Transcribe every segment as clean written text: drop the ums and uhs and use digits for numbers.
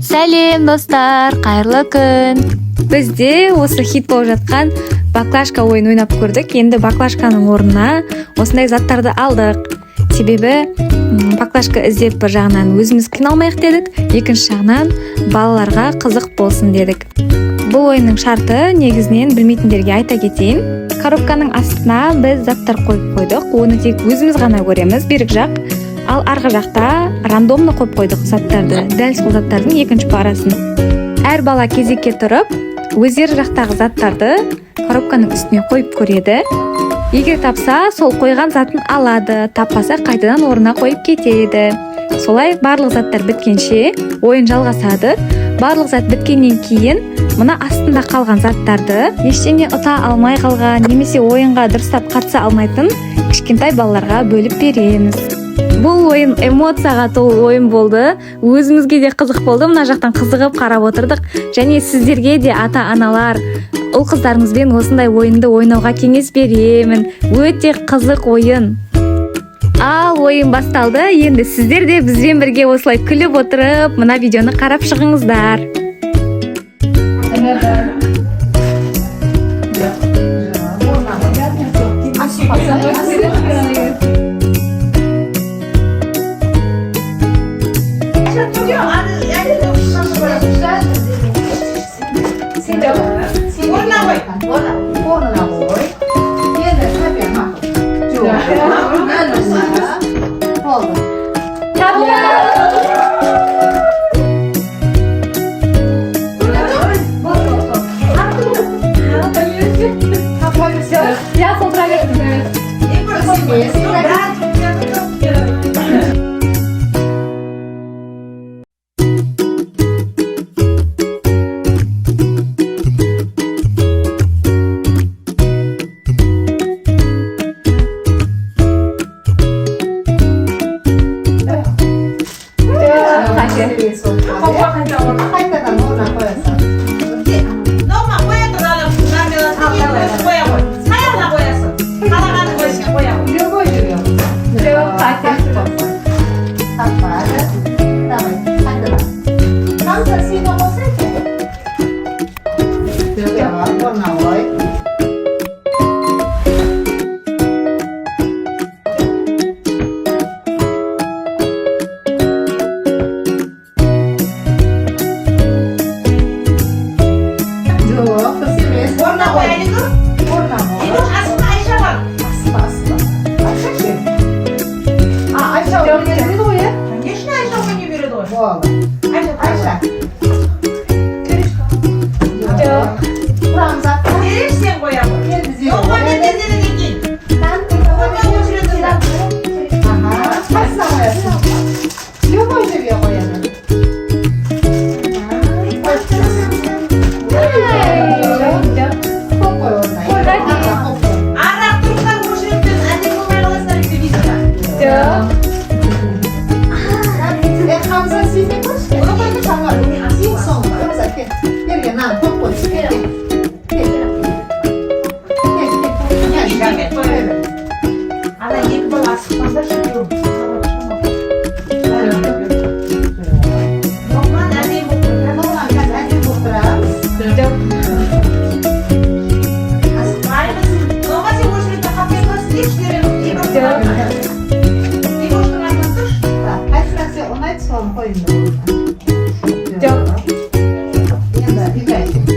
Сәлем достар, қайырлы күн. Бізде осы хит болып жатқан баклажка ойын ойнап көрдік. Енді баклажканың орнына осындай заттарды алдық. Себебі баклажка іздеп бір жағынан өзіміз қиналмайық дедік, екінші жағынан балаларға қызық болсын дедік. Бұл ойынның шарты негізінен білмейтіндерге айта кетейін. Коробканың астына біз заттар қойып қойдық. Оны тек өзіміз ғана көреміз, берік жақ. Ал арғы жақта рандомны қойып қойдық заттарды, дәл сол заттардың екінші парасын. Әр бала кезекке тұрып, өздері жақтағы заттарды коробканың үстіне қойып көреді. Егер тапса, сол қойған затын алады, таппаса қайтадан орнына қойып кетеді. Солай барлық заттар біткенше ойын жалғасады. Барлық зат біткеннен кейін мына астында қалған заттарды ештеңе ұта алмай қалған, немесе ойынға дұрыстап қатыса алмайтын кішкентай балаларға бөліп береміз. Бұл ойын эмоцияға толы ойын болды. Өзімізге де қызық болды. Мына жақтан қызығып қарап отырдық. Және сіздерге де ата-аналар ұл қыздарыңызбен осындай ойынды ойнауға кеңес беремін. Өте қызық ойын. Ал ойын басталды. Енді сіздер де бізбен бірге осылай күліп отырып, мына видеоны қарап шығыңыздар. Yok. Енді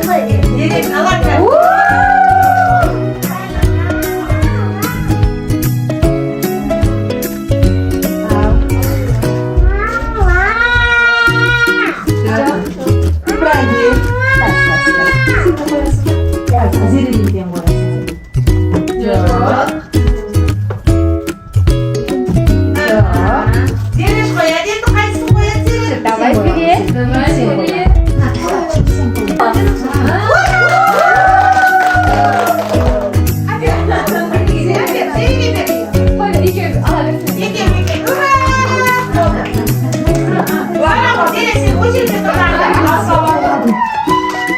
Direkt alırken. Денеж қояды, енді қайсысын қояды? Давай вперед.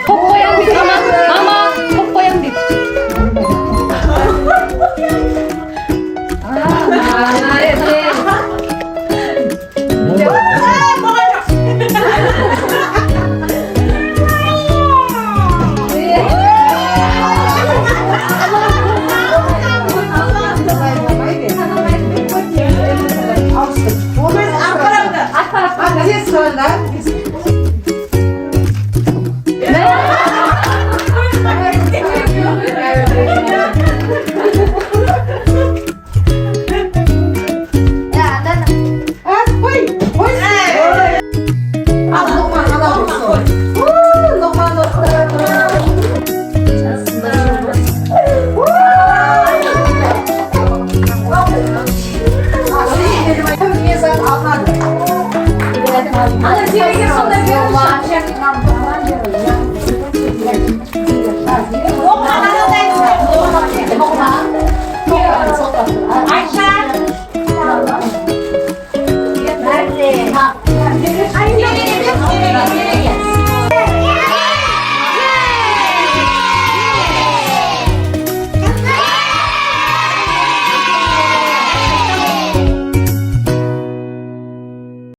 Қоп қоям дейді мама, қоп қоям дейді. Ana,